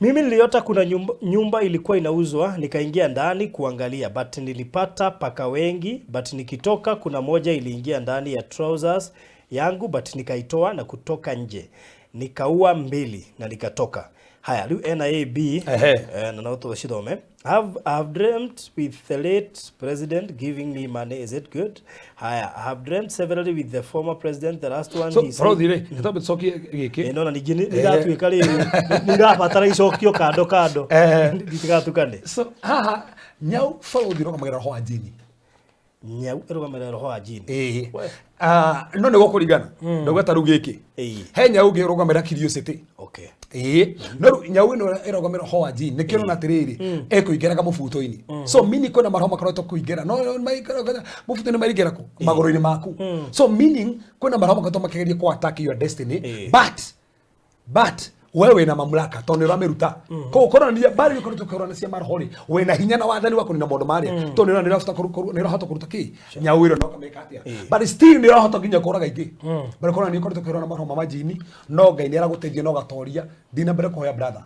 Mimi niliota kuna nyumba ilikuwa inauzwa, nikaingia ndani kuangalia, but nilipata paka wengi, but nikitoka kuna moja iliingia ndani ya trousers yangu, but nikaitoa na kutoka nje. Nikaua 2 na nikatoka. Haya, NIAB na nauto shidome. I've dreamt with the late president giving me money. Is it good? Haya, I have dreamt severally with the former president. The last one he said. Nitabe soki giki. No na nigini nigatuika ri nirabatara icokio kando. Nditigatukane. So Nyau follow Irugamagirira ho ajini. Nyau Irugamagirira ho ajini. No ne gokurigana. Ndogata ru giki. He Nyau Irugamagirira curiosity. Okay. No Nyau no Irugamagirira ho ajini. Nikiro na tiriri ekuigeraga mubuto-ini. So mini kona maroma karoto kuigera. No maikara mubuto-ini marigera ku magoro-ini maku. So meaning kona maroma karoto makigeria ku attack your destiny. But wewe na mamlaka tonero ameruta ko korona ni bari yuko korona cia marhori we na hinya na wathani wako ni na modo mari tonero ni rafta ni rahota kuruta ki Nyawiro no kameka atia but still ni rahota ginya koraga ingi bari korona ni korona marhoma majini no ngai ni ara guteithia no gatoria dina bere ko ya brother